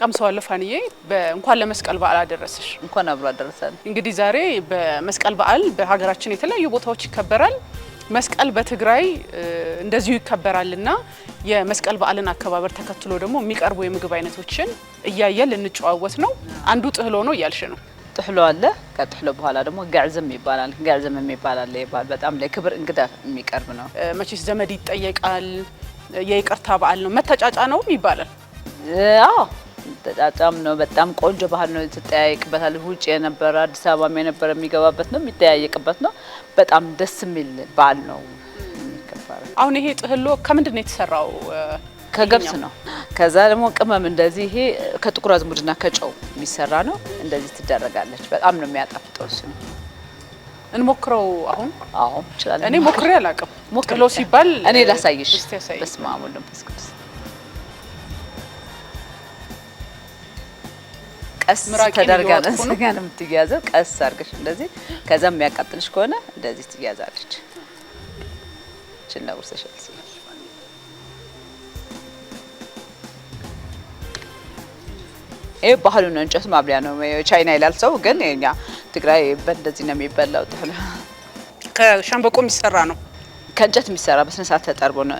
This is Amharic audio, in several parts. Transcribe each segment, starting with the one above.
ቀምሰዋል ፋንዬ እንኳን ለመስቀል በዓል አደረሰሽ እንኳን አብሮ አደረሰን እንግዲህ ዛሬ በመስቀል በዓል በሀገራችን የተለያዩ ቦታዎች ይከበራል መስቀል በትግራይ እንደዚሁ ይከበራልና የመስቀል በዓልን አከባበር ተከትሎ ደግሞ የሚቀርቡ የምግብ አይነቶችን እያየን እንጨዋወት ነው አንዱ ጥህሎ ነው ያልሽ ነው ጥህሎ አለ ከጥህሎ በኋላ ደግሞ ጋዕዘም ይባላል ጋዕዘም የሚባል ይባል በጣም ለክብር እንግዳ የሚቀርብ ነው መቼስ ዘመድ ይጠየቃል የይቅርታ በዓል ነው መተጫጫ ነው ይባላል አዎ ተጫጫም ነው በጣም ቆንጆ ባህል ነው ተጠያይቅበታል ውጪ የነበረ አዲስ አበባም የነበረ የሚገባበት ነው የሚጠያይቅበት ነው በጣም ደስ የሚል በዓል ነው የሚከበረው አሁን ይሄ ጥህሎ ከምንድን ነው የተሰራው ከገብስ ነው ከዛ ደግሞ ቅመም እንደዚህ ይሄ ከጥቁር አዝሙድና ከጨው የሚሰራ ነው እንደዚህ ትደረጋለች በጣም ነው የሚያጣፍጠው እሱ እንሞክረው አሁን አዎ ይችላል እኔ ሞክሬ አላቀም ጥህሎ ሲባል እኔ ላሳይሽ በስማሙ ለምስክስ ቀስ ተደርጋ ነው ሰጋን የምትያዘው ቀስ አርገሽ እንደዚህ ከዛም የሚያቃጥልሽ ከሆነ እንደዚህ ትያዛለች ችና ወርሰሻል ባህሉ ነው እንጨት ማብሊያ ነው ቻይና ይላል ሰው ግን የኛ ትግራይ በእንደዚህ ነው የሚበላው ጥህሎ ከሻምበቆ የሚሰራ ነው ከእንጨት የሚሰራ በስነ ስርዓት ተጠርቦ ነው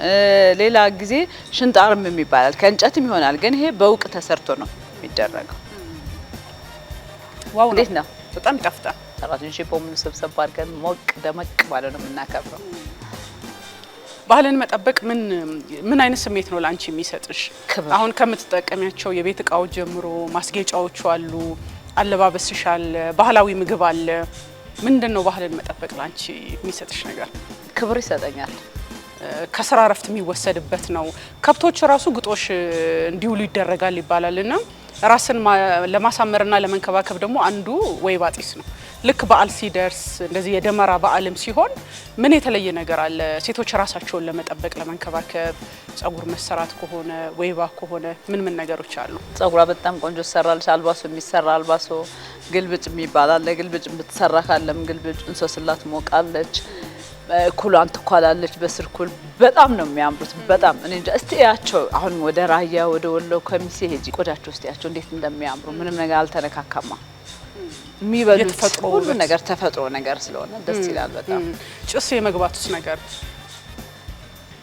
ሌላ ጊዜ ሽንጣርም የሚባላል ከእንጨትም ይሆናል ግን ይሄ በውቅ ተሰርቶ ነው የሚደረገው ዋው እንዴት ነው በጣም ይጣፍጣል ሰራተኞች ሺፖም ሰብሰብ አድርገን ሞቅ ደመቅ ባለ ነው የምናከብረው ባህልን መጠበቅ ምን አይነት ስሜት ነው ላንቺ የሚሰጥሽ አሁን ከምትጠቀሚያቸው የቤት እቃዎች ጀምሮ ማስጌጫዎች አሉ አለባበስሽ አለ ባህላዊ ምግብ አለ ምንድነው ባህልን መጠበቅ ላንቺ የሚሰጥሽ ነገር ክብር ይሰጠኛል ከስራ ረፍት የሚወሰድበት ነው ከብቶች ራሱ ግጦሽ እንዲውሉ ይደረጋል ይባላልና ራስን ለማሳመርና ለመንከባከብ ደግሞ አንዱ ወይባ ጢስ ነው ልክ በዓል ሲደርስ እንደዚህ የደመራ በዓልም ሲሆን ምን የተለየ ነገር አለ ሴቶች ራሳቸውን ለመጠበቅ ለመንከባከብ ጸጉር መሰራት ከሆነ ወይባ ከሆነ ምን ነገሮች አሉ ጸጉራ በጣም ቆንጆ ሰራልሽ አልባሶ የሚሰራ አልባሶ ግልብጭ የሚባላል ለግልብጭ ብትሰራ ካለም ግልብጭ እንሶስላት ሞቃለች ኩሏን ተኳላለች በስርኩል በጣም ነው የሚያምሩት በጣም እኔ እንጃ እስቲ ያቸው አሁን ወደ ራያ ወደ ወሎ ከሚሴ ሄጂ ቆዳቸው እስቲ ያቸው እንዴት እንደሚያምሩ ምንም ነገር አልተነካካማ የሚበሉት ተፈጥሮ ሁሉ ነገር ተፈጥሮ ነገር ስለሆነ ደስ ይላል በጣም ጭስ የመግባቱስ ነገር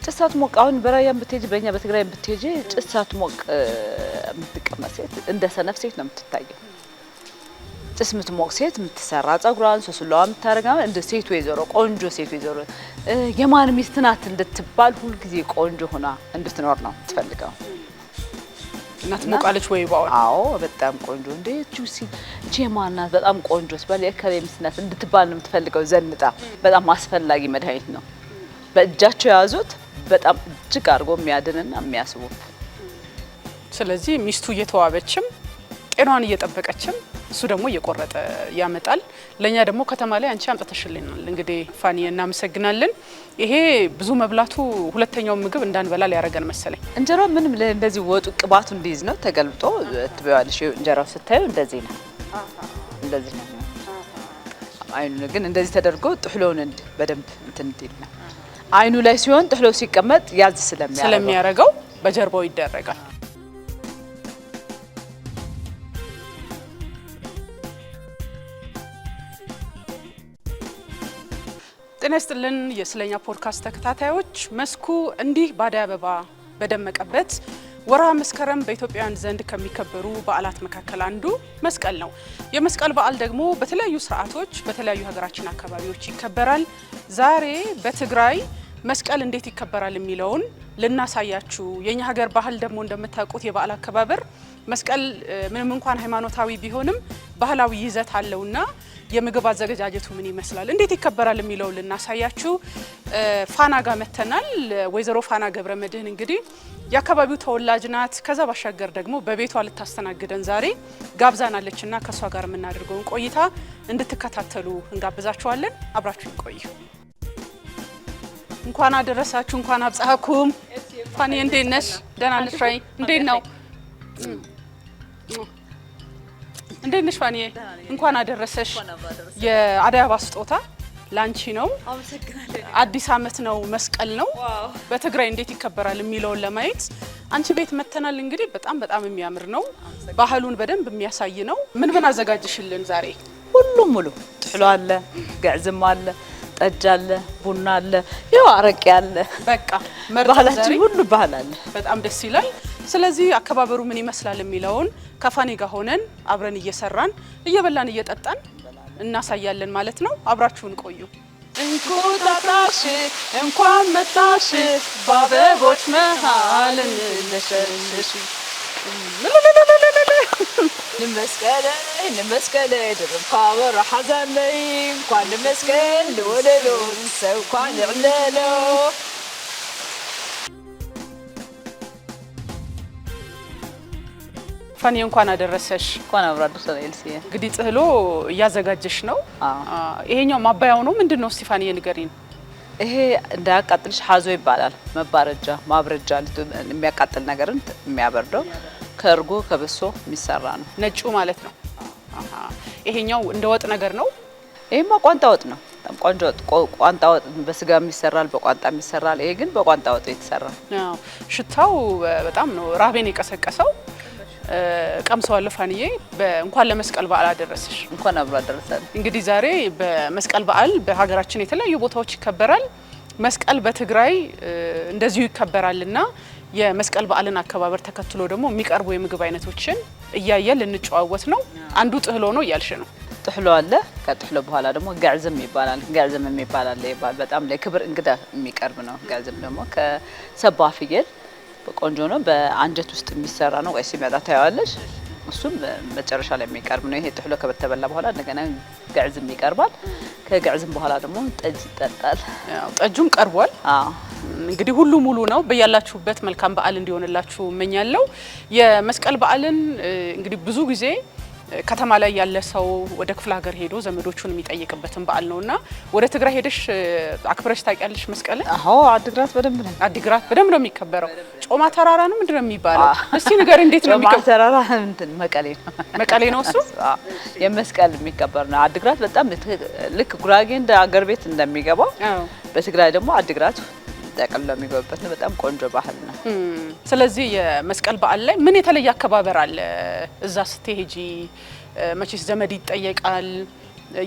ጭሳት ሞቅ አሁን በራያም ብትሄጂ በእኛ በትግራይ ብትሄጂ ጭሳት ሞቅ የምትቀመጥ ሴት እንደ ሰነፍ ሴት ነው የምትታየው ጭስ የምትሞቅ ሴት የምትሰራ ጸጉሯን ሶስላዋ የምታረጋ እንደ ሴት ወይዘሮ ቆንጆ ሴት ወይዘሮ የማን ሚስት ናት እንድትባል ሁሉ ጊዜ ቆንጆ ሆና እንድትኖር ነው ትፈልጋው እናት ሞቃለች ወይባው አዎ በጣም ቆንጆ እንደ ጁሲ ጀማናት በጣም ቆንጆ ስባል የከሌ ሚስት ናት እንድትባል ነው የምትፈልገው ዘንጣ በጣም አስፈላጊ መድኃኒት ነው በእጃቸው ያዙት በጣም እጅግ አድርጎ የሚያድንና የሚያስቡ ስለዚህ ሚስቱ እየተዋበችም ጤናዋን እየጠበቀችም እሱ ደግሞ እየቆረጠ ያመጣል ለኛ ደግሞ ከተማ ላይ አንቺ አምጥተሽልናል እንግዲህ ፋኒዬ እናመሰግናለን ይሄ ብዙ መብላቱ ሁለተኛው ምግብ እንዳንበላ ያረጋን መሰለኝ እንጀራ ምንም እንደዚህ ወጡ ቅባቱ እንዲይዝ ነው ተገልብጦ ትበያለሽ እንጀራው ስታዩ እንደዚህ ነው እንደዚህ ነው አይኑ ግን እንደዚህ ተደርጎ ጥህሎውን በደንብ እንትን እንዲል ነው አይኑ ላይ ሲሆን ጥህሎ ሲቀመጥ ያዝ ስለሚያረጋው በጀርባው ይደረጋል ጤና ይስጥልን የስለኛ ፖድካስት ተከታታዮች መስኩ እንዲህ ባዳይ አበባ በደመቀበት ወርሃ መስከረም በኢትዮጵያውያን ዘንድ ከሚከበሩ በዓላት መካከል አንዱ መስቀል ነው የመስቀል በዓል ደግሞ በተለያዩ ስርዓቶች በተለያዩ ሀገራችን አካባቢዎች ይከበራል ዛሬ በትግራይ መስቀል እንዴት ይከበራል የሚለውን ልናሳያችሁ የኛ ሀገር ባህል ደግሞ እንደምታውቁት የበዓል አከባበር መስቀል ምንም እንኳን ሃይማኖታዊ ቢሆንም ባህላዊ ይዘት አለውና የምግብ አዘገጃጀቱ ምን ይመስላል እንዴት ይከበራል የሚለውን ልናሳያችሁ ፋና ጋር መተናል ወይዘሮ ፋና ገብረመድህን እንግዲህ የአካባቢው ተወላጅ ናት ከዛ ባሻገር ደግሞ በቤቷ ልታስተናግደን ዛሬ ጋብዛናለችና ከሷ ጋር የምናደርገውን ቆይታ እንድትከታተሉ እንጋብዛችኋለን አብራችሁ ቆዩ እንኳን አደረሳችሁ እንኳን አብጻኩም ፋኒ እንዴት ነሽ ደህና ነሽ ወይ እንዴት ነው እንዴት ነሽ ፋኒ እንኳን አደረሰሽ የአዳይ አበባ ስጦታ ላንቺ ነው አመሰግናለሁ አዲስ አመት ነው መስቀል ነው በትግራይ እንዴት ይከበራል የሚለውን ለማየት አንቺ ቤት መተናል እንግዲህ በጣም የሚያምር ነው። ባህሉን በደንብ የሚያሳይ ነው። ምን አዘጋጅሽልን ዛሬ? ሁሉም ሙሉ ጥህሎ አለ፣ ገዕዝም አለ፣ ጠጅ አለ፣ ቡና አለ፣ ያው አረቄ አለ። በቃ ባህላችን ሁሉ ባህል አለ። በጣም ደስ ይላል። ስለዚህ አከባበሩ ምን ይመስላል የሚለውን ከፋኒ ጋር ሆነን አብረን እየሰራን እየበላን እየጠጣን እናሳያለን ማለት ነው። አብራችሁን ቆዩ። እንቁጣጣሽ እንኳን መጣሽ በአበቦች መሃል እንነሸንሽ ንመስቀለ ድርብ ካበራ ሓዘነይ እንኳን ንመስቀል ልወለሎ ሰብ እንኳን ልዕለሎ ፋኒ እንኳን አደረሰሽ። እንኳን አብራ አደረሰን ኤልሲዬ። እንግዲህ ጥህሎ እያዘጋጀሽ ነው። ይሄኛው ማባያው ነው ምንድነው? እስቲ ፋኒ ንገሪን። ይሄ እንዳያቃጥልሽ ሀዞ ይባላል። መባረጃ ማብረጃ የሚያቃጥል ነገርን የሚያበርደው ከእርጎ ከበሶ የሚሰራ ነው። ነጩ ማለት ነው። ይሄኛው እንደ ወጥ ነገር ነው። ይሄማ ቋንጣ ወጥ ነው። በጣም ቆንጆ ወጥ። ቋንጣ ወጥ በስጋም ይሰራል፣ በቋንጣም ይሰራል። ይሄ ግን በቋንጣ ወጥ የተሰራ። ሽታው በጣም ነው ራቤን የቀሰቀሰው። ቀምሰዋለሁ ፋኒዬ። እንኳን ለመስቀል በዓል አደረሰሽ። እንኳን አብሮ አደረሰን። እንግዲህ ዛሬ በመስቀል በዓል በሀገራችን የተለያዩ ቦታዎች ይከበራል። መስቀል በትግራይ እንደዚሁ ይከበራልና የመስቀል በዓልን አከባበር ተከትሎ ደግሞ የሚቀርቡ የምግብ አይነቶችን እያየን ልንጨዋወት ነው። አንዱ ጥህሎ ነው እያልሽ ነው። ጥህሎ አለ። ከጥህሎ በኋላ ደግሞ ገዕዝም ይባላል። ገዕዝም የሚባላል ይባል በጣም ለክብር እንግዳ የሚቀርብ ነው። ገዕዝም ደግሞ ከሰባ ፍየል በቆንጆ ነው። በአንጀት ውስጥ የሚሰራ ነው። ወይ ሲመጣ ታያለሽ። እሱም መጨረሻ ላይ የሚቀርብ ነው። ይሄ ጥህሎ ከተበላ በኋላ እንደገና ገዕዝም ይቀርባል። ከገዕዝም በኋላ ደግሞ ጠጅ ይጠጣል። ጠጁም ቀርቧል። እንግዲህ ሁሉ ሙሉ ነው። በያላችሁበት መልካም በዓል እንዲሆንላችሁ እመኛለሁ። የመስቀል በዓልን እንግዲህ ብዙ ጊዜ ከተማ ላይ ያለ ሰው ወደ ክፍለ ሀገር ሄዶ ዘመዶቹን የሚጠይቅበትን በዓል ነውና ወደ ትግራይ ሄደሽ አክብረሽ ታውቂያለሽ መስቀልን? አዎ፣ አዲግራት በደንብ ነው። አዲግራት በደንብ ነው የሚከበረው። ጮማ ተራራ ነው ምንድነው የሚባለው? እስቲ ንገሪ፣ እንዴት ነው የሚከበረው? ጮማ ተራራ እንትን መቀሌ ነው። መቀሌ ነው እሱ። የመስቀል የሚከበር ነው። አዲግራት በጣም ልክ ጉራጌ እንደ አገር ቤት እንደሚገባው በትግራይ ደግሞ አዲግራት ጠቅልለው የሚገቡበት ነው። በጣም ቆንጆ ባህል ነው። ስለዚህ የመስቀል በዓል ላይ ምን የተለየ አከባበር አለ? እዛ ስትሄጂ መቼስ ዘመድ ይጠየቃል።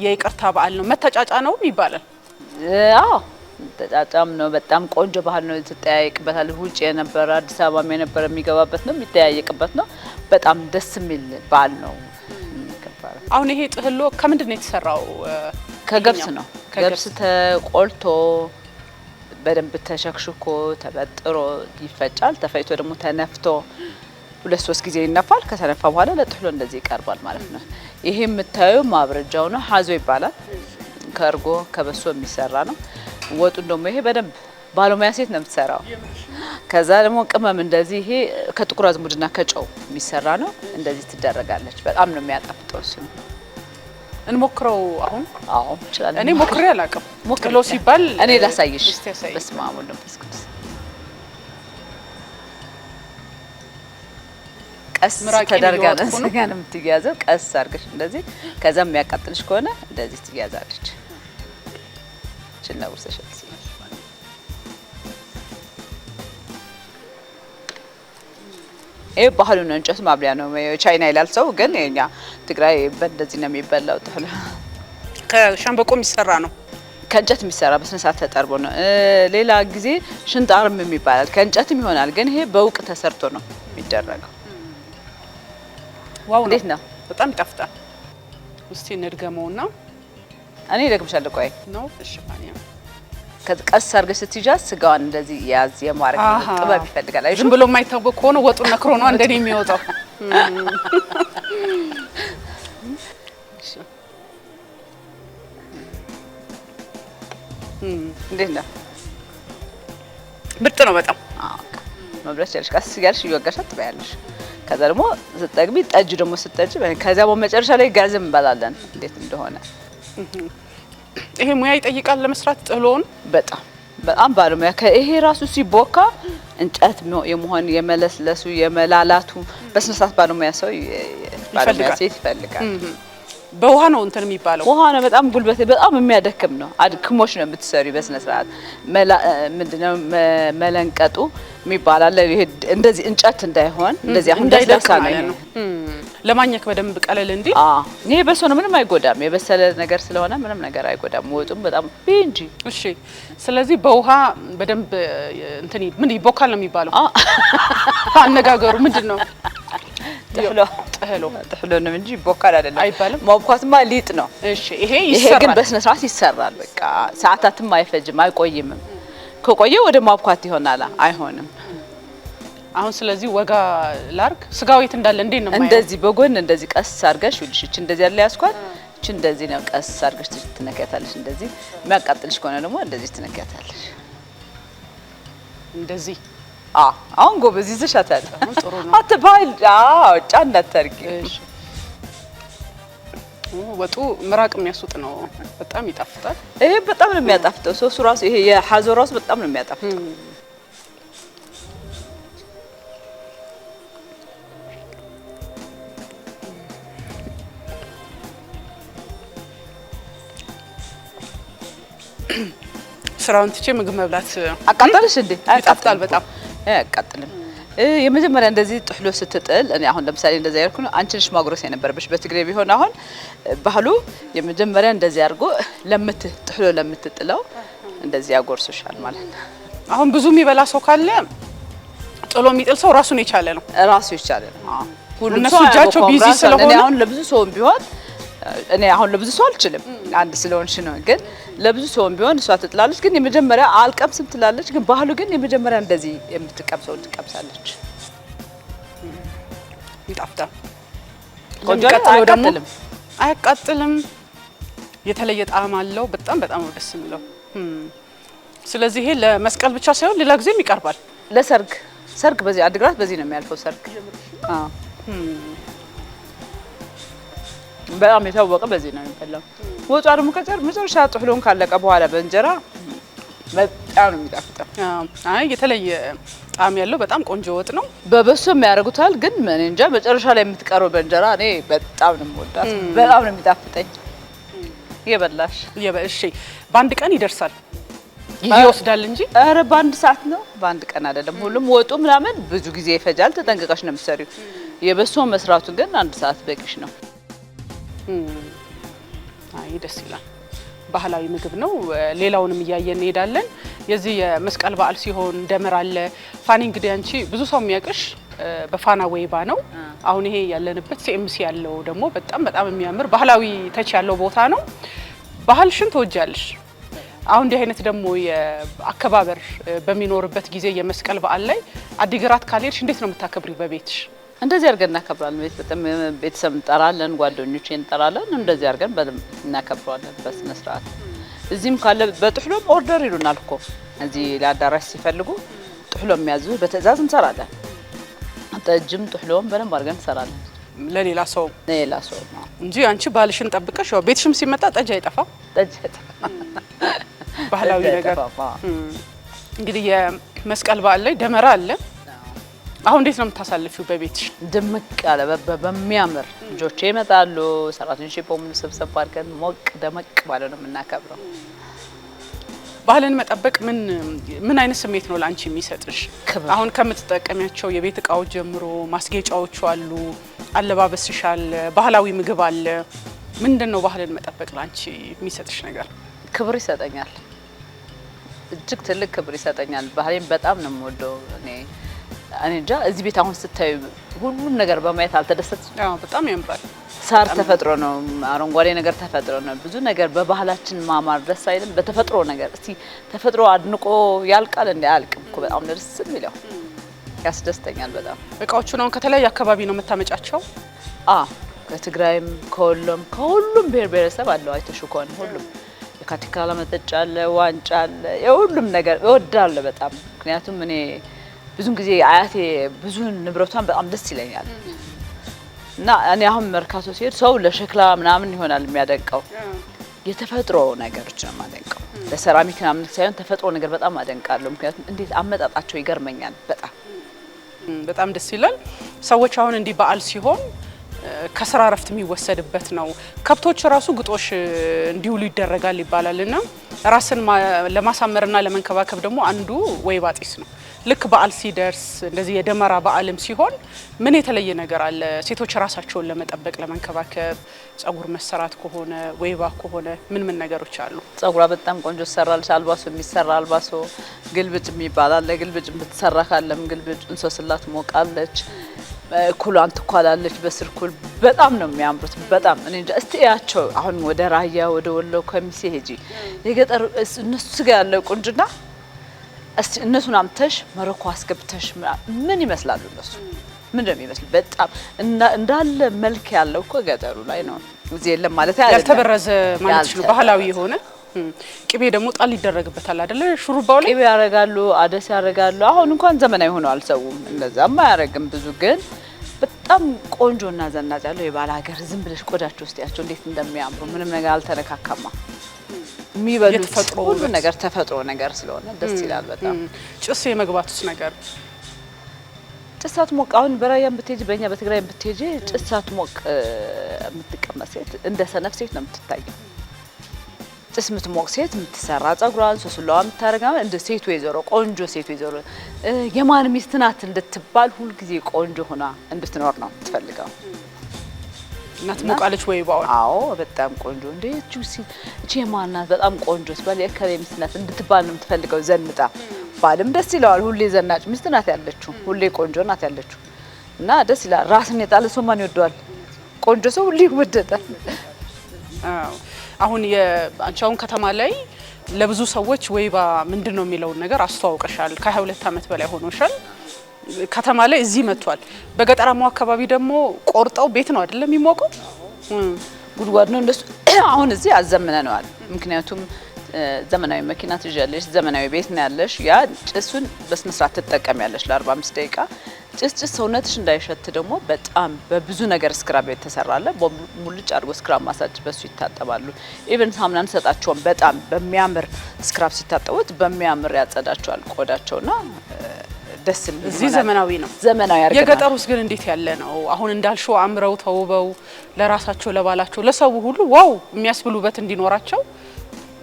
የይቅርታ በዓል ነው፣ መተጫጫ ነው ይባላል። አዎ ተጫጫም ነው። በጣም ቆንጆ ባህል ነው። ትጠያየቅበታል። ውጭ የነበረ አዲስ አበባም የነበረ የሚገባበት ነው፣ የሚጠያየቅበት ነው። በጣም ደስ የሚል በዓል ነው። አሁን ይሄ ጥህሎ ከምንድን ነው የተሰራው? ከገብስ ነው። ገብስ ተቆልቶ በደንብ ተሸክሽኮ ተበጥሮ ይፈጫል። ተፈጭቶ ደግሞ ተነፍቶ 2-3 ጊዜ ይነፋል። ከተነፋ በኋላ ለጥህሎ እንደዚህ ይቀርባል ማለት ነው። ይሄ የምታየው ማብረጃው ነው። ሀዞ ይባላል። ከእርጎ ከበሶ የሚሰራ ነው። ወጡን ደግሞ ይሄ በደንብ ባለሙያ ሴት ነው የምትሰራው። ከዛ ደግሞ ቅመም እንደዚህ ይሄ ከጥቁር አዝሙድና ከጨው የሚሰራ ነው። እንደዚህ ትደረጋለች። በጣም ነው የሚያጣፍጠው እሱ ነው። እንሞክረው አሁን። አዎ እንችላለን። እኔ ሞክሬ አላውቅም። ጥህሎ ሲባል እኔ ላሳይሽ። በስመ አብ ወወልድ ወመንፈስ ቅዱስ። ቀስ ተደርጋ ነው የምትያዘው። ቀስ አድርገሽ እንደዚህ። ከዛ የሚያቃጥልሽ ከሆነ እንደዚህ ትያዛለች። ነው ወርሰሽ ይሄ ባህሉ ነው። እንጨት ማብሊያ ነው። ቻይና ይላል ሰው፣ ግን የኛ ትግራይ በእንደዚህ ነው የሚበላው። ጥህሎ ከሸንበቆ የሚሰራ ነው። ከእንጨት የሚሰራ በስነ ስርዓት ተጠርቦ ነው። ሌላ ጊዜ ሽንጣርም የሚባላል ከእንጨትም ይሆናል፣ ግን ይሄ በውቅ ተሰርቶ ነው የሚደረገው። ዋው! እንዴት ነው? በጣም ይጣፍጣል። እስቲ እንድገመውና እኔ ደግምሻለሁ። ቆይ ነው። እሺ ፋኒያ ቀስ አድርገሽ ስትይዣት ስጋዋን እንደዚህ ያዝ የማረግ ጥበብ ይፈልጋል። ዝም ብሎ የማይታወቅ ከሆነ ወጡን ነክሮ ነው እንደኔ የሚወጣው። እንዴት ነው? ምርጥ ነው በጣም። መብላት ያለሽ ቀስ እያልሽ እየወጋሻት ትበያለሽ። ከዛ ደግሞ ስትጠግቢ ጠጅ ደግሞ ስትጠጪ፣ ከዛ በመጨረሻ ላይ ገዕዝም እንበላለን። እንዴት እንደሆነ ይሄ ሙያ ይጠይቃል ለመስራት ጥህሎውን። በጣም ባለሙያ። ይሄ ራሱ ሲቦካ እንጨት የመሆን የመለስለሱ የመላላቱ በስነ ስርዓት ባለሙያ ሰው ባለሙያ ሴት ይፈልጋል። በውሃ ነው እንትን የሚባለው። ውሃ ነው በጣም ጉልበት በጣም የሚያደክም ነው። አድክሞሽ ነው የምትሰሪ በስነ ስርዓት ምንድነው መለንቀጡ የሚባል አለ። ይሄ እንደዚህ እንጨት እንዳይሆን እንደዚህ አሁን እንዳይደርሳ ነው ለማኘክ በደንብ ቀለል እንዲ። ይሄ በሶ ነው ምንም አይጎዳም። የበሰለ ነገር ስለሆነ ምንም ነገር አይጎዳም። ወጡም በጣም ቢንጂ። እሺ ስለዚህ በውሃ በደንብ እንትን ምን ይቦካል ነው የሚባለው? አነጋገሩ ምንድነው? ጥህሎ ነው እንጂ ቦካል አይደለም አይባልም። ማብኳትማ ሊጥ ነው። እሺ ይሄ ይሰራል። ግን በስነ ስርዓት ይሰራል። በቃ ሰዓታትም አይፈጅም አይቆይም። ከቆየ ወደ ማብኳት ይሆናል። አይሆንም። አሁን ስለዚህ ወጋ ላርግ ስጋው የት እንዳለ እንዴት ነው ማለት? እንደዚህ በጎን እንደዚህ ቀስ አርገሽ ይልሽች እንደዚህ ያለ ያስኳት እቺ እንደዚህ ነው። ቀስ አርገሽ ትነካታለሽ። እንደዚህ የሚያቃጥልሽ ከሆነ ደግሞ እንደዚህ ትነካታለሽ። እንደዚህ አሁን ጎበዝ ይዘሻታል። ጥሩ ነው። አትባይል ጫና ታርጊ። እሺ ወጡ ምራቅ የሚያስወጥ ነው። በጣም ይጣፍጣል። ይሄ በጣም ነው የሚያጣፍጠው። ሶሱ ራሱ ይሄ የሐዞ ራሱ በጣም ነው የሚያጣፍጠው። ስራውን ትቼ ምግብ መብላት አቃጠልሽ እንዴ? ይጣፍጣል በጣም አያቃጥልም። የመጀመሪያ እንደዚህ ጥህሎ ስትጥል እኔ አሁን ለምሳሌ እንደዛ ያልኩ ነው። አንቺ ነሽ ማጉረስ የነበረብሽ። በትግሬ ቢሆን አሁን ባህሉ የመጀመሪያ እንደዚህ አድርጎ ጥህሎ ለምትጥለው እንደዚህ ያጎርሱሻል ማለት ነው። አሁን ብዙ የሚበላ ሰው ካለ ጥሎ የሚጥል ሰው ራሱን የቻለ ነው። ራሱ የቻለ ነው። ሁሉም ሰው እጃቸው ቢዚ ስለሆነ አሁን ለብዙ ሰውም ቢሆን እኔ አሁን ለብዙ ሰው አልችልም። አንድ ስለሆንሽ ነው። ግን ለብዙ ሰውም ቢሆን እሷ ትጥላለች። ግን የመጀመሪያ አልቀምስም ትላለች። ግን ባህሉ ግን የመጀመሪያ እንደዚህ የምትቀምሰው ትቀምሳለች። ይጣፍጣል። ቆንጆ ደግሞ አያቃጥልም። የተለየ ጣዕም አለው። በጣም ነው ደስ የሚለው። ስለዚህ ይሄ ለመስቀል ብቻ ሳይሆን ሌላ ጊዜም ይቀርባል። ሰርግ በዚህ አድግራት በዚህ ነው የሚያልፈው ሰርግ። በጣም የታወቀ በዚህ ነው የሚበላው። ወጡ ደግሞ መጨረሻ ጥህሎን ካለቀ በኋላ በእንጀራ በጣም ነው የሚጣፍጠው። አይ የተለየ ጣዕም ያለው በጣም ቆንጆ ወጥ ነው። በበሶም ያደርጉታል። ግን እኔ እንጃ መጨረሻ ላይ የምትቀረው በእንጀራ እኔ በጣም ነው የምወዳት። በጣም ነው የሚጣፍጠኝ። እየበላሽ እሺ በአንድ ቀን ይደርሳል? ጊዜ ይወስዳል እንጂ ኧረ በአንድ ሰዓት ነው። በአንድ ቀን አይደለም። ሁሉም ወጡ ምናምን ብዙ ጊዜ ይፈጃል። ተጠንቀቀሽ ነው የምትሰሪው። የበሶ መስራቱ ግን አንድ ሰዓት በቂሽ ነው። አይ ደስ ይላል። ባህላዊ ምግብ ነው። ሌላውንም እያየን እንሄዳለን። የዚህ የመስቀል በዓል ሲሆን ደመራ አለ። ፋኒ እንግዲህ አንቺ ብዙ ሰው የሚያውቅሽ በፋና ወይባ ነው። አሁን ይሄ ያለንበት ሲኤምሲ ያለው ደግሞ በጣም የሚያምር ባህላዊ ተች ያለው ቦታ ነው። ባህልሽን ትወጃለሽ። አሁን እንዲህ አይነት ደግሞ የአከባበር በሚኖርበት ጊዜ የመስቀል በዓል ላይ አዲግራት ካልሄድሽ እንዴት ነው የምታከብሪ በቤትሽ? እንደዚህ አድርገን እናከብራለን። ቤተሰብ እንጠራለን፣ ጓደኞቼን እንጠራለን። እንደዚህ አድርገን በደንብ እናከብራለን በስነ ስርዓት። እዚህም ካለ በጥህሎም ኦርደር ይሉናል እኮ እዚህ ለአዳራሽ ሲፈልጉ ጥህሎ የሚያዙ በትዕዛዝ እንሰራለን። ጠጅም ጥህሎም በደንብ አድርገን እንሰራለን ለሌላ ሰው እንጂ አንቺ ባልሽን ጠብቀሽ ያው ቤትሽም ሲመጣ ጠጅ አይጠፋም። ባህላዊ ነገር እንግዲህ የመስቀል በዓል ላይ ደመራ አለ። አሁን እንዴት ነው የምታሳልፊው በቤትሽ? ድምቅ ያለ በሚያምር ልጆቼ ይመጣሉ። ሰራተኞቼ በሙሉ ሰብሰብ አድርገን ሞቅ ደመቅ ባለ ነው የምናከብረው። ባህልን መጠበቅ ምን አይነት ስሜት ነው ላንቺ የሚሰጥሽ? አሁን ከምትጠቀሚያቸው የቤት እቃዎች ጀምሮ ማስጌጫዎቹ አሉ፣ አለባበስሽ አለ፣ ባህላዊ ምግብ አለ። ምንድነው ባህልን መጠበቅ ላንቺ የሚሰጥሽ ነገር? ክብር ይሰጠኛል። እጅግ ትልቅ ክብር ይሰጠኛል። ባህሌን በጣም ነው የምወደው እኔ እንጃ። እዚህ ቤት አሁን ስታዩ ሁሉም ነገር በማየት አልተደሰትሽ? አዎ በጣም ያምራል። ሳር ተፈጥሮ ነው፣ አረንጓዴ ነገር ተፈጥሮ ነው። ብዙ ነገር በባህላችን ማማር ደስ አይልም? በተፈጥሮ ነገር እስቲ ተፈጥሮ አድንቆ ያልቃል እንዴ? አያልቅም እኮ። በጣም ደስ የሚለው ያስደስተኛል በጣም። እቃዎቹን አሁን ከተለያየ አካባቢ ነው የምታመጫቸው? ከትግራይም ከወሎም ከሁሉም ብሔር ብሔረሰብ አለው። አይተሹ ከሆነ ሁሉም የካቲካላ መጠጫ አለ፣ ዋንጫ አለ፣ የሁሉም ነገር እወዳለሁ በጣም። ምክንያቱም እኔ ብዙን ጊዜ አያቴ ብዙ ንብረቷን በጣም ደስ ይለኛል እና እኔ አሁን መርካቶ ሲሄድ ሰው ለሸክላ ምናምን ይሆናል የሚያደንቀው፣ የተፈጥሮ ነገሮች ነው የማደንቀው። ለሴራሚክ ምናምን ሳይሆን ተፈጥሮ ነገር በጣም አደንቃለሁ። ምክንያቱም እንዴት አመጣጣቸው ይገርመኛል በጣም ደስ ይላል። ሰዎች አሁን እንዲህ በዓል ሲሆን ከስራ ረፍት የሚወሰድበት ነው። ከብቶች ራሱ ግጦሽ እንዲውሉ ይደረጋል ይባላልና ራስን ለማሳመርና ለመንከባከብ ደግሞ አንዱ ወይባ ጢስ ነው። ልክ በዓል ሲደርስ እንደዚህ የደመራ በዓልም ሲሆን ምን የተለየ ነገር አለ? ሴቶች ራሳቸውን ለመጠበቅ ለመንከባከብ ጸጉር መሰራት ከሆነ ወይባ ከሆነ ምን ነገሮች አሉ? ጸጉሯ በጣም ቆንጆ ሰራልሽ። አልባሶ የሚሰራ አልባሶ ግልብጭ የሚባል አለ። ግልብጭ ብትሰራ ካለም ግልብጭ እንሶስላት ሞቃለች። ኩሏን ትኳላለች በስርኩል በጣም ነው የሚያምሩት። በጣም እኔ እንጃ። እስቲ ያቸው አሁን ወደ ራያ ወደ ወሎ ከሚሴ ሄጂ የገጠር እነሱ ጋር ያለው ቁንጅና እስቲ እነሱን አምተሽ መረኮ አስገብተሽ ምን ይመስላሉ? እነሱ ምን እንደሚመስል በጣም እንዳለ መልክ ያለው እኮ ገጠሩ ላይ ነው። እዚህ የለም ማለት አይደለም። ያልተበረዘ ማለት ነው። ባህላዊ የሆነ ቅቤ ደግሞ ጣል ይደረግበታል አይደለ? ሹሩባው ላይ ቅቤ ያረጋሉ፣ አደስ ያረጋሉ። አሁን እንኳን ዘመናዊ ሆኗል ሰው እንደዛም አያረግም ብዙ። ግን በጣም ቆንጆና ዘናጭ ያለው የባለ ሀገር ዝም ብለሽ ቆዳቸው ውስጥ ያቸው እንዴት እንደሚያምሩ ምንም ነገር አልተነካካማ። የሚበሉት ሁሉ ነገር ተፈጥሮ ነገር ስለሆነ ደስ ይላል በጣም። ጭስ የመግባቱስ ነገር ጭሳት ሞቅ አሁን በራያም ብትሄጂ በእኛ በትግራይ ብትሄጂ ጭሳት ሞቅ የምትቀመጥ ሴት እንደ ሰነፍ ሴት ነው የምትታየው። ጭስ የምትሞቅ ሴት የምትሰራ ጸጉሯን ሶስላዋ የምታረጋ እንደ ሴት ወይዘሮ ቆንጆ ሴት ወይዘሮ የማን ሚስት ናት እንድትባል ሁልጊዜ ቆንጆ ሆና እንድትኖር ነው የምትፈልገው። እናት ሞቃለች ወይ ባው? አዎ በጣም ቆንጆ እንደ ጁሲ እቺ የማን ናት በጣም ቆንጆ ስባል የከሬ ሚስት ናት እንድትባል ነው የምትፈልገው። ዘንጣ ባልም ደስ ይለዋል። ሁሌ ዘናጭ ሚስት ናት ያለችው፣ ሁሌ ቆንጆ ናት ያለችው እና ደስ ይላል። ራስን የጣለ ሰው ማን ይወደዋል? ቆንጆ ሰው ሁሌ ይወደዳል። አዎ አሁን የአንቻውን ከተማ ላይ ለብዙ ሰዎች ወይባ ምንድነው የሚለውን ነገር አስተዋውቀሻል። ከ22 ዓመት በላይ ሆኖሻል። ከተማ ላይ እዚህ መጥቷል። በገጠራማው አካባቢ ደግሞ ቆርጠው ቤት ነው አይደለም የሚሞቀው? ጉድጓድ ነው እንደሱ። አሁን እዚህ አዘምነናል። ምክንያቱም ዘመናዊ መኪና ትይዣለሽ፣ ዘመናዊ ቤት ነው ያለሽ። ያ ጭሱን በስነ ስርዓት ትጠቀሚያለሽ ለ45 ደቂቃ። ጭስ ሰውነትሽ እንዳይሸት ደግሞ በጣም በብዙ ነገር ስክራብ የተሰራለ ሙልጭ አድርጎ ስክራብ ማሳጅ በሱ ይታጠባሉ። ኢቭን ሳሙናን ሰጣቸውን በጣም በሚያምር ስክራብ ሲታጠቡት በሚያምር ያጸዳቸዋል ቆዳቸውና ደስ የሚል እዚህ ዘመናዊ ነው። ዘመናዊ ያርገናል። የገጠሩስ ግን እንዴት ያለ ነው? አሁን እንዳልሽው አምረው ተውበው ለራሳቸው ለባላቸው ለሰው ሁሉ ዋው የሚያስብሉበት እንዲኖራቸው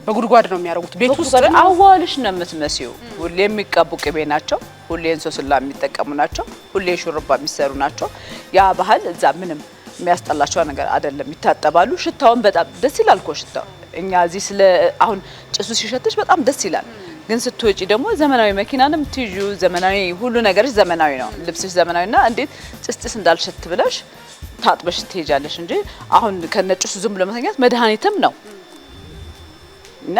በጉድጓድ ነው የሚያደርጉት። ቤት ውስጥ አዋልሽ ነው የምትመስዩ። ሁሌ የሚቀቡ ቅቤ ናቸው። ሁሌ እንሶስላ የሚጠቀሙ ናቸው። ሁሌ ሹርባ የሚሰሩ ናቸው። ያ ባህል እዛ ምንም የሚያስጠላቸው ነገር አይደለም። ይታጠባሉ። ሽታውን በጣም ደስ ይላል እኮ ሽታው። እኛ እዚህ ስለ አሁን ጭሱ ሲሸተሽ በጣም ደስ ይላል። ግን ስትወጪ ደግሞ ዘመናዊ መኪናንም ትይዩ ዘመናዊ ሁሉ ነገርሽ ዘመናዊ ነው። ልብስሽ ዘመናዊና እንዴት ጭስ እንዳልሸት ብለሽ ታጥበሽ ትሄጃለሽ እንጂ አሁን ከነጭሱ ዝም ብሎ መተኛት መድኃኒትም ነው እና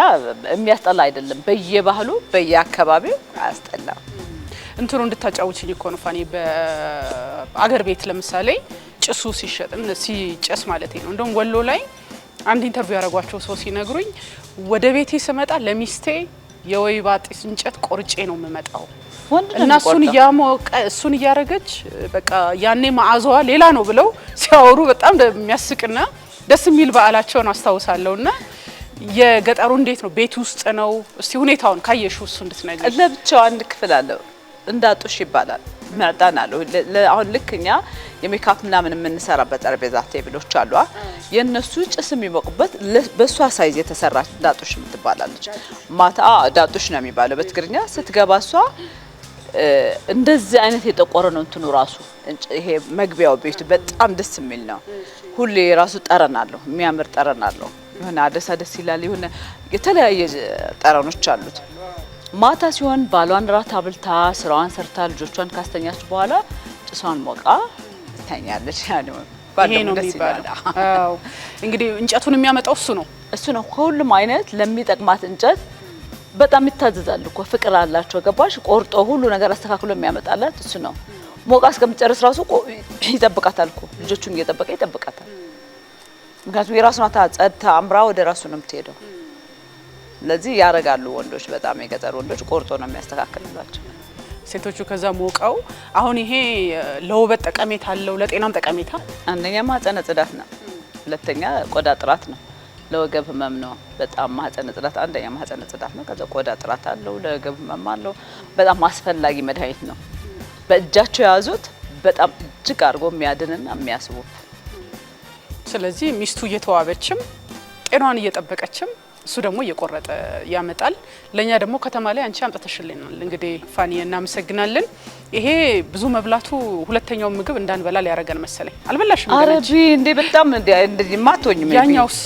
የሚያስጠላ አይደለም። በየባህሉ በየአካባቢው አያስጠላም። እንትሩ እንድታጫውችኝ እኮ ነው ፋኒ። በአገር ቤት ለምሳሌ ጭሱ ሲሸጥን ሲጨስ ማለት ነው። እንደውም ወሎ ላይ አንድ ኢንተርቪው ያደረጓቸው ሰው ሲነግሩኝ ወደ ቤቴ ስመጣ ለሚስቴ የወይባ ጢስ እንጨት ቆርጬ ነው የምመጣው እና እሱን እያረገች በቃ ያኔ መዓዛዋ ሌላ ነው ብለው ሲያወሩ በጣም የሚያስቅና ደስ የሚል በዓላቸውን አስታውሳለሁና የገጠሩ እንዴት ነው? ቤት ውስጥ ነው? እስቲ ሁኔታውን ካየሽው እሱ እንድትነግሪኝ። ለብቻው አንድ ክፍል አለው እንዳጡሽ ይባላል። መርዳና አለው። አሁን ልክኛ የሜካፕ ምናምን የምንሰራበት ጠረጴዛ ቴብሎች አሉ። የነሱ ጭስ የሚሞቁበት በሷ ሳይዝ የተሰራች ዳጡሽ የምትባላለች። ማታ ዳጡሽ ነው የሚባለው በትግርኛ። ስትገባ እሷ እንደዚህ አይነት የጠቆረ ነው እንትኑ ራሱ። ይሄ መግቢያው ቤቱ በጣም ደስ የሚል ነው። ሁሌ ራሱ ጠረን አለው፣ የሚያምር ጠረን አለው። የሆነ አደሳ ደስ ይላል። የሆነ የተለያየ ጠረኖች አሉት። ማታ ሲሆን ባሏን ራት አብልታ ስራዋን ሰርታ ልጆቿን ካስተኛች በኋላ ጭሷን ሞቃ ትተኛለች። ይሄ ነው የሚባለው። አዎ እንግዲህ እንጨቱን የሚያመጣው እሱ ነው። ከሁሉም አይነት ለሚጠቅማት እንጨት በጣም ይታዘዛል እኮ ፍቅር አላቸው። ገባሽ? ቆርጦ ሁሉ ነገር አስተካክሎ የሚያመጣላት እሱ ነው። ሞቃ እስከምትጨርስ ራሱ ይጠብቃታል እኮ ልጆቹን እየጠበቀ ይጠብቃታል። ምክንያቱም የራሱን ጸጥታ አምራ ወደ ራሱ ነው የምትሄደው። ለዚህ ያረጋሉ ወንዶች፣ በጣም የገጠር ወንዶች ቆርጦ ነው የሚያስተካክልላቸው። ሴቶቹ ከዛ ሞቀው አሁን ይሄ ለውበት ጠቀሜታ አለው፣ ለጤናም ጠቀሜታ። አንደኛ ማህፀነ ጽዳት ነው፣ ሁለተኛ ቆዳ ጥራት ነው፣ ለወገብ ህመም ነው። በጣም ማህፀነ ጽዳት አንደኛ ማህፀነ ጽዳት ነው። ከዛ ቆዳ ጥራት አለው፣ ለወገብ ህመም አለው። በጣም አስፈላጊ መድኃኒት ነው። በእጃቸው የያዙት በጣም እጅግ አድርጎ የሚያድንና የሚያስውብ ስለዚህ ሚስቱ እየተዋበችም ጤናዋን እየጠበቀችም እሱ ደግሞ እየቆረጠ ያመጣል። ለኛ ደግሞ ከተማ ላይ አንቺ አምጥተሽልናል። እንግዲህ ፋኒ እናመሰግናለን። ይሄ ብዙ መብላቱ ሁለተኛው ምግብ እንዳንበላ ሊያረጋን መሰለኝ። አልበላሽም? አረቢ እንዴ በጣም እንዴ ማቶኝ ምን ያኛውስ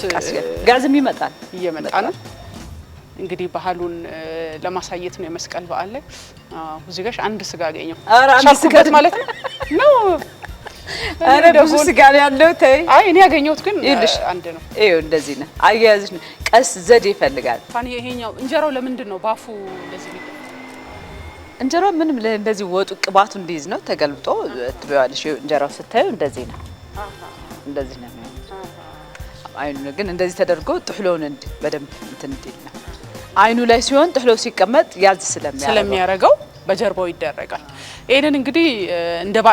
ጋዝም ይመጣል እየመጣ ነው። እንግዲህ ባህሉን ለማሳየት ነው የመስቀል በዓል ላይ። እዚህ ጋር አንድ ስጋ አገኘው። ሻልኩበት ማለት ነው። አረ ብዙ ስጋ ያለው ተይ። አይ እኔ ያገኘሁት ግን አንድ ነው። ይኸው እንደዚህ ነው። አያያዝሽ ቀስ ዘዴ ይፈልጋል። ፋኒ ይሄኛው እንጀራው ለምንድን ነው ባፉ እንደዚህ ቢል? እንጀራው ምንም እንደዚህ ወጡ ቅባቱ እንዲይዝ ነው። ተገልብጦ ትበያለሽ። እንጀራው ስታዩ እንደዚህ ነው። እንደዚህ ነው። አይኑ ግን እንደዚህ ተደርጎ ጥህሎውን በደንብ እንትን እንዲል ነው። አይኑ ላይ ሲሆን ጥህሎው ሲቀመጥ ያዝ ስለሚያረገው በጀርባው ይደረጋል። ይሄንን እንግዲህ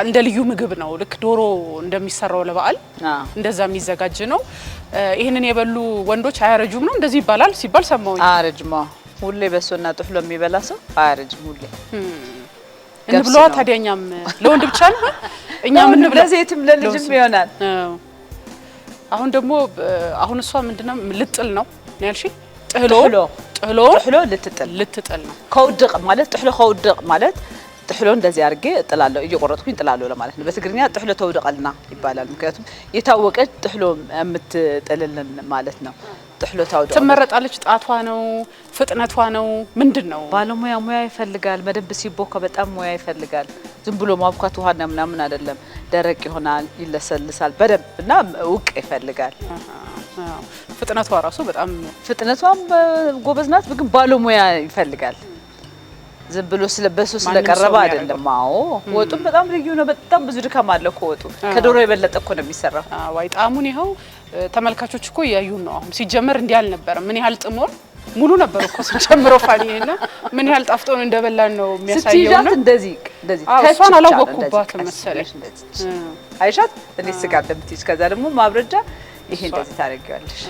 እንደ ልዩ ምግብ ነው። ልክ ዶሮ እንደሚሰራው ለበዓል እንደዛ የሚዘጋጅ ነው። ይሄንን የበሉ ወንዶች አያረጁም ነው እንደዚህ ይባላል ሲባል ሰማሁኝ። አያረጅማ ሁሌ በሶና ጥህሎ የሚበላ ሰው አያረጅም ሁሌ። እንብሏ ታዲያኛም ለወንድ ብቻ ነው እኛ ምን ብለ ለሴትም ለልጅም ይሆናል። አሁን ደግሞ አሁን እሷ ምንድነው ልጥል ነው ያልሽ? ጥህሎ ልትጥል ነው። ከውድቅ ማለት ጥህሎ ከውድቅ ማለት ጥህሎ እንደዚህ አድርጌ እጥላለሁ እየቆረጥኩኝ እጥላለሁ ለማለት ነው። በትግርኛ ጥህሎ ተውድቀልና ይባላል። ምክንያቱም የታወቀች ጥህሎ የምትጥልልን ማለት ነው። ጥህሎ ታውድቅ ትመረጣለች። ጣቷ ነው ፍጥነቷ ነው ምንድነው? ባለሙያ ሙያ ይፈልጋል። መደብ ሲቦካ በጣም ሙያ ይፈልጋል። ዝም ብሎ ማብካት ውሃና ምናምን አይደለም። ደረቅ ይሆናል፣ ይለሰልሳል በደንብ እና ውቅ ይፈልጋል። ፍጥነቷ ራሱ በጣም ፍጥነቷም ጎበዝ ናት። ግን ባለሙያ ይፈልጋል። ዝም ብሎ ስለበሱ ስለቀረበ አይደለም። አዎ ወጡም በጣም ልዩ ነው። በጣም ብዙ ድካም አለው ወጡ። ከዶሮ የበለጠ እኮ ነው የሚሰራው። ዋይ ጣሙን ይኸው ተመልካቾች እኮ ያዩን ነው። አሁን ሲጀመር እንዲህ አልነበረም። ምን ያህል ጥሞር ሙሉ ነበር እኮ ሲጀምረው ፋኒና ምን ያህል ጣፍጦ ነው እንደበላን ነው የሚያሳየው ነው። እንደዚህ እሷን አላወቅኩባትም መሰለኝ። አይሻት እንዴት ስጋ እንደምትይዝ ከዛ ደግሞ ማብረጃ ይሄ እንደዚህ ታደርጊዋለሽ።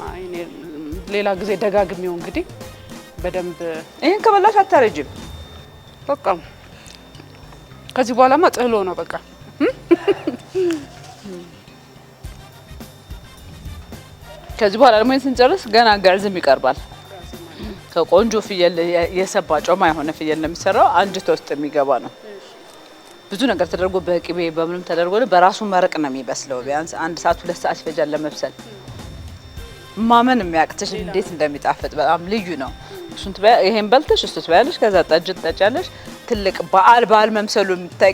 አይ እኔ ሌላ ጊዜ ደጋግሜው እንግዲህ በደንብ ይሄን ከበላሽ አታረጅም። በቃ ከዚህ በኋላማ ጥህሎ ነው በቃ። ከዚህ በኋላ ደግሞ ስንጨርስ ገና ጋዝም ይቀርባል። ከቆንጆ ፍየል የሰባ ጮማ የሆነ ፍየል ነው የሚሰራው። አንጀት ውስጥ የሚገባ ነው። ብዙ ነገር ተደርጎ በቅቤ በምንም ተደርጎ በራሱ መረቅ ነው የሚበስለው። ቢያንስ 1 ሰዓት 2 ሰዓት ይፈጃል ለመብሰል። ማመን የሚያቅትሽ እንዴት እንደሚጣፍጥ በጣም ልዩ ነው። እሱን ይሄን በልተሽ እሱ ትበያለሽ። ከዛ ጠጅ ትጠጫለሽ። ትልቅ በዓል መምሰሉ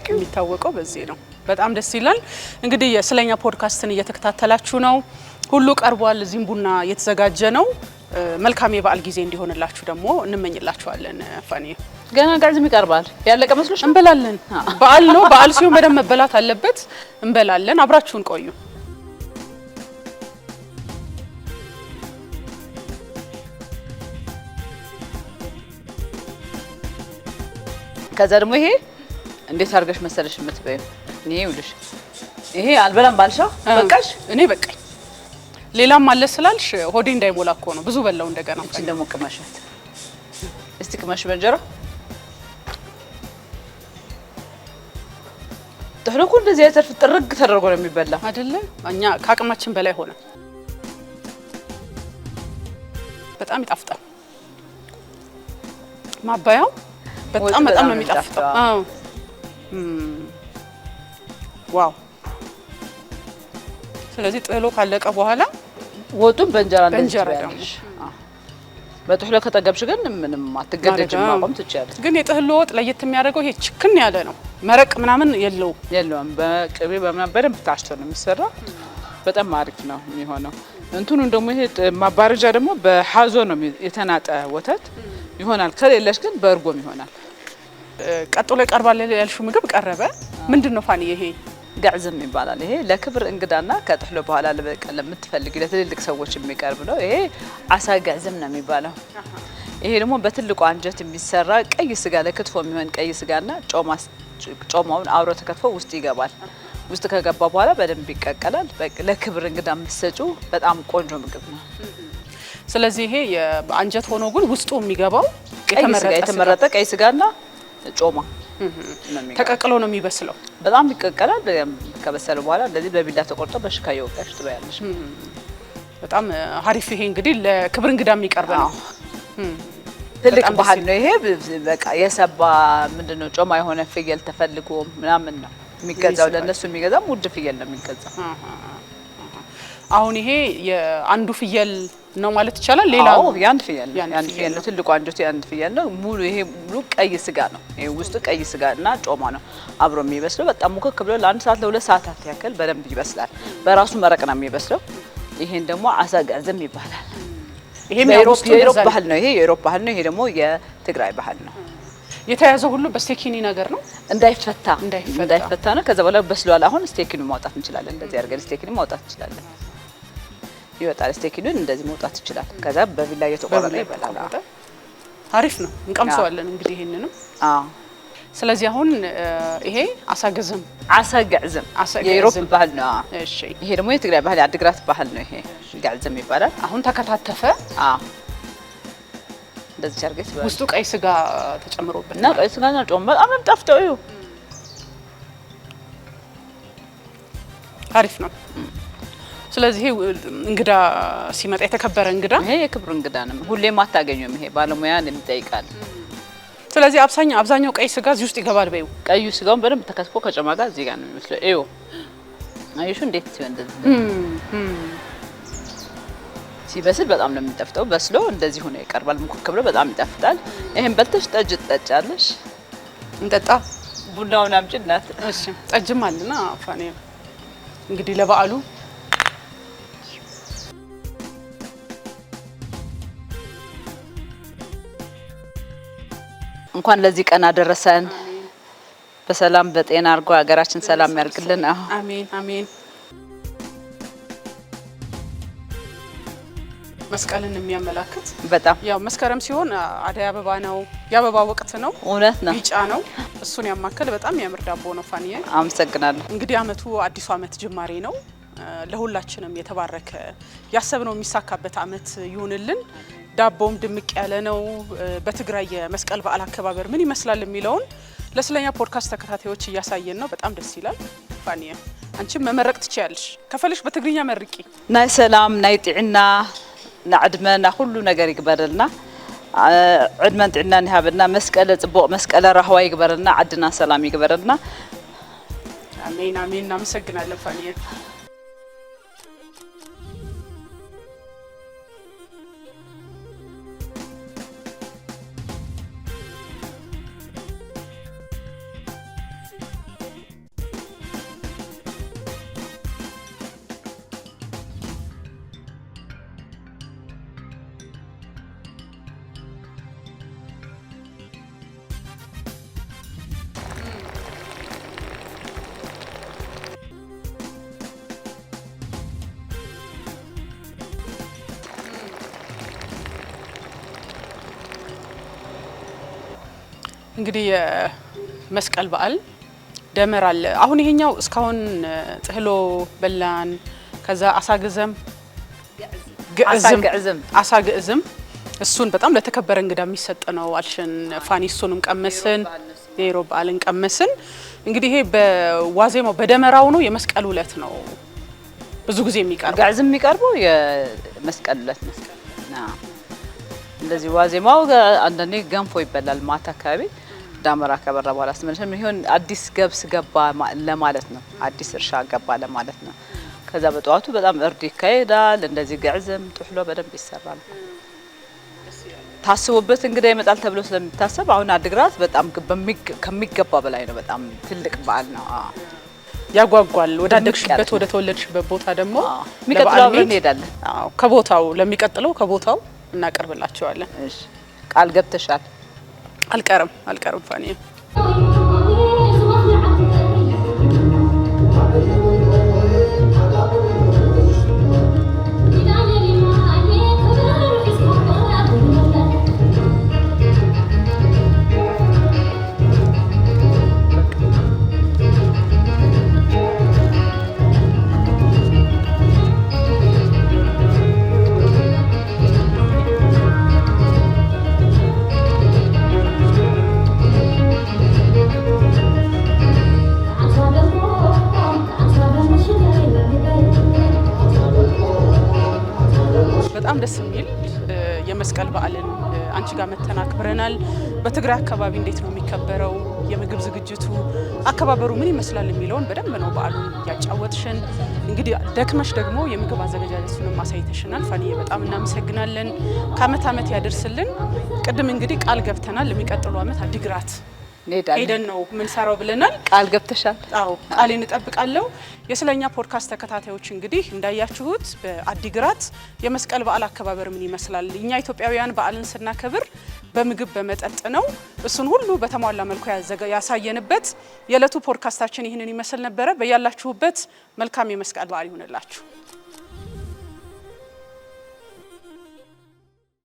የሚታወቀው በዚህ ነው። በጣም ደስ ይላል። እንግዲህ የስለኛ ፖድካስትን እየተከታተላችሁ ነው። ሁሉ ቀርቧል። እዚህም ቡና እየተዘጋጀ ነው። መልካም የበዓል ጊዜ እንዲሆንላችሁ ደግሞ እንመኝላችኋለን። ፋኒ ገና ጋዝም ይቀርባል። ያለቀ መስሎሽ? እንበላለን። በዓል ነው። በዓል ሲሆን በደንብ መበላት አለበት። እንበላለን። አብራችሁን ቆዩ። ከዛ ደግሞ ይሄ እንዴት አድርገሽ መሰለሽ የምትበይው? ይሄ ይኸውልሽ፣ ይሄ አልበላም ባልሻው በቃሽ። እኔ በቃኝ። ሌላም አለ ስላልሽ ሆዴ እንዳይሞላ እኮ ነው። ብዙ በላው እንደገና። እቺ ደግሞ ቅመሻት እስቲ ቅመሽ በእንጀራ። ጥህሎ እኮ እንደዚህ አይተርፍ ጥርግ ተደርጎ ነው የሚበላ አይደለ? እኛ ከአቅማችን በላይ ሆነ። በጣም ይጣፍጣል። ማባያው በጣም ነው የሚጣፍጠው። አዎ ዋው። ስለዚህ ጥህሎ ካለቀ በኋላ ወጡን በእንጀራ እንደዚህ በጥህሎ ከጠገብሽ ግን ምንም አትገደጅም፣ ማቆም ትችያለሽ። ግን የጥህሎ ወጥ ለየት የሚያደርገው ይሄ ችክን ያለ ነው። መረቅ ምናምን የለውም። በቅቤ በምናምን በደንብ ታሽቶ ነው የሚሰራ። በጣም አሪፍ ነው የሚሆነው። እንትኑን ደግሞ ይሄ ማባረጃ ደግሞ በሐዞ ነው የተናጠ ወተት ይሆናል። ከሌለሽ ግን በእርጎም ይሆናል። ቀጥሎ ይቀርባል ያልሽው ምግብ ቀረበ። ምንድነው ፋኒ? ይሄ ጋዕዝም ይባላል። ይሄ ለክብር እንግዳና ከጥህሎ በኋላ ለምትፈልጊ ለትልልቅ ሰዎች የሚቀርብ ነው። ይሄ አሳ ጋዕዝም ነው የሚባለው። ይሄ ደግሞ በትልቁ አንጀት የሚሰራ ቀይ ስጋ ለክትፎ የሚሆን ቀይ ስጋና ጮማውን አብሮ ተከትፎ ውስጥ ይገባል። ውስጥ ከገባ በኋላ በደንብ ይቀቀላል። ለክብር እንግዳ የምትሰጪው በጣም ቆንጆ ምግብ ነው። ስለዚህ ይሄ የአንጀት ሆኖ ግን ውስጡ የሚገባው የተመረጠ ቀይ ስጋና ጮማ ተቀቅሎ ነው የሚበስለው። በጣም ይቀቀላል። ከበሰለ በኋላ እንደዚህ በቢላ ተቆርጦ በሽካ እየወጋሽ ትበያለሽ። በጣም ሀሪፍ። ይሄ እንግዲህ ለክብር እንግዳ የሚቀርብ ነው። ትልቅ ባህል ነው ይሄ። በቃ የሰባ ምንድነው ጮማ የሆነ ፍየል ተፈልጎ ምናምን ነው የሚገዛው። ለነሱ የሚገዛው ውድ ፍየል ነው የሚገዛው። አሁን ይሄ የአንዱ ፍየል ነው ማለት ይቻላል። ሌላው የአንድ ፍየል ነው። ትልቁ አንጀቱ የአንድ ፍየል ነው። ሙሉ ይሄ ሙሉ ቀይ ስጋ ነው። ይሄ ውስጡ ቀይ ስጋ እና ጮማ ነው አብሮ የሚበስለው። በጣም ሙከክ ብሎ ለ1 ሰዓት ለ2 ሰዓታት ያክል በደንብ ይበስላል። በራሱ መረቅ ነው የሚበስለው። ይሄን ደግሞ አሳጋዘም ይባላል። ይሄ የኢሮፕ ባህል ነው። ይሄ የኢሮፕ ባህል ነው። ይሄ ደግሞ የትግራይ ባህል ነው። የተያዘው ሁሉ በስቴኪኒ ነገር ነው እንዳይፈታ ነው። ከዛ በኋላ በስሏል። አሁን ስቴኪኒ ማውጣት እንችላለን። እንደዚህ አድርገን ስቴኪኒ ማውጣት እንችላለን። ይወጣል። ስቴኪኒ እንደዚህ ማውጣት ይችላል። ከዛ በቢላ እየተቆረጠ ይበላል። አሪፍ ነው። እንቀምሰዋለን እንግዲህ ይሄንንም። ስለዚህ አሁን ይሄ አሳግዝም የኢሮፕ ባህል ነው። እሺ፣ ይሄ ደግሞ የትግራይ ባህል የአድግራት ባህል ነው። ይሄ ጋዕዝም ይባላል። አሁን ተከታተፈ። እንደዚህ አድርገሽ ውስጡ ቀይ ስጋ ተጨምሮበት እና ቀይ ስጋና ጮም በጣም ነው የሚጣፍጠው። ይኸው አሪፍ ነው። ስለዚህ እንግዳ ሲመጣ የተከበረ እንግዳ ይሄ የክብር እንግዳ ነው። ሁሌም አታገኙም። ይሄ ባለሙያን የሚጠይቃል። ስለዚህ አብዛኛው ቀይ ስጋ እዚህ ውስጥ ይገባል። በይው ቀዩ ስጋውን በደንብ ተከትፎ ከጨማ ጋር እዚህ ጋር ነው የሚመስለው። ይኸው አየሹ እንዴት ሲሆን እንደዚህ ሲበስል በጣም ነው የሚጣፍጠው። በስሎ እንደዚህ ሆነ ይቀርባል። ሙክክ ብሎ በጣም ይጣፍጣል። ይሄን በልተሽ ጠጅ ትጠጫለሽ። እንጠጣ። ቡናውን አምጪ እናት። እሺ፣ ጠጅም አለና ፋኔ እንግዲህ ለበዓሉ እንኳን ለዚህ ቀን አደረሰን። በሰላም በጤና አድርጎ ሀገራችን ሰላም ያርግልን። አሜን አሜን። መስቀልን የሚያመላክት በጣም ያው መስከረም ሲሆን አደይ አበባ ነው፣ የአበባ ወቅት ነው። እውነት ነው። ቢጫ ነው። እሱን ያማከለ በጣም የሚያምር ዳቦ ነው። ፋኒዬ አመሰግናለሁ። እንግዲህ አመቱ አዲሱ አመት ጅማሬ ነው። ለሁላችንም የተባረከ ያሰብነው የሚሳካበት አመት ይሁንልን። ዳቦም ድምቅ ያለ ነው። በትግራይ የመስቀል በዓል አከባበር ምን ይመስላል የሚለውን ለስለኛ ፖድካስት ተከታታዮች እያሳየን ነው። በጣም ደስ ይላል። ፋኒዬ አንቺም መመረቅ ትችያለሽ። ከፈልሽ በትግርኛ መርቂ። ናይ ሰላም ናይ ጥዕና ናዕድመና ሁሉ ነገር ይግበረልና ዕድመን ጥዕና ንሃበና መስቀለ ጽቡቅ መስቀለ ራህዋ ይግበረልና ዓድና ሰላም ይግበረልና። አሜን አሜን። እናመሰግናለን ፋኒዬ። እንግዲህ የመስቀል በዓል ደመራ አለ። አሁን ይሄኛው እስካሁን ጥህሎ በላን፣ ከዛ አሳግዘም አሳግዝም እሱን በጣም ለተከበረ እንግዳ የሚሰጥ ነው አልሽን ፋኒ። እሱንም ቀመስን፣ የኢሮብ በዓልን ቀመስን። እንግዲህ ይሄ በዋዜማው በደመራው ነው የመስቀል ዕለት ነው ብዙ ጊዜ የሚቀርበው። ጋዕዝም የሚቀርበው የመስቀል ዕለት ነው። እንደዚህ ዋዜማው አንዳንዴ ገንፎ ይበላል ማታ አካባቢ። ዳመራ ከበራ በኋላ ስመለስ ይሁን አዲስ ገብስ ገባ ለማለት ነው። አዲስ እርሻ ገባ ለማለት ነው። ከዛ በጠዋቱ በጣም እርድ ይካሄዳል። እንደዚህ ጋዕዝም ጥህሎ በደንብ ይሰራል። ታስቦበት እንግዳ ይመጣል ተብሎ ስለሚታሰብ አሁን አድግራት በጣም ከሚገባ በላይ ነው። በጣም ትልቅ በዓል ነው። ያጓጓል። ወዳደግሽበት ወደ ተወለድሽበት ቦታ ደግሞ የሚቀጥለው አብረን እንሄዳለን። ከቦታው ለሚቀጥለው ከቦታው እናቀርብላችኋለን። እሺ፣ ቃል ገብተሻል? አልቀርም ፋኒዬ። በጣም ደስ የሚል የመስቀል በዓልን አንቺ ጋር መተን አክብረናል። በትግራይ አካባቢ እንዴት ነው የሚከበረው? የምግብ ዝግጅቱ አከባበሩ ምን ይመስላል የሚለውን በደንብ ነው በዓሉን ያጫወትሽን። እንግዲህ ደክመሽ ደግሞ የምግብ አዘገጃጀቱንም ማሳይተሽናል። ፋኒዬ በጣም እናመሰግናለን። ከአመት አመት ያደርስልን። ቅድም እንግዲህ ቃል ገብተናል ለሚቀጥለው አመት አዲግራት ሄደን ነው የምንሰራው ብለናል። ቃል ገብተሻል? አዎ ቃሌን እጠብቃለሁ። የስለኛ ፖድካስት ተከታታዮች እንግዲህ እንዳያችሁት በአዲግራት የመስቀል በዓል አከባበር ምን ይመስላል? እኛ ኢትዮጵያውያን በዓልን ስናከብር በምግብ በመጠጥ ነው። እሱን ሁሉ በተሟላ መልኩ ያሳየንበት የዕለቱ ፖድካስታችን ይህንን ይመስል ነበረ። በያላችሁበት መልካም የመስቀል በዓል ይሁንላችሁ።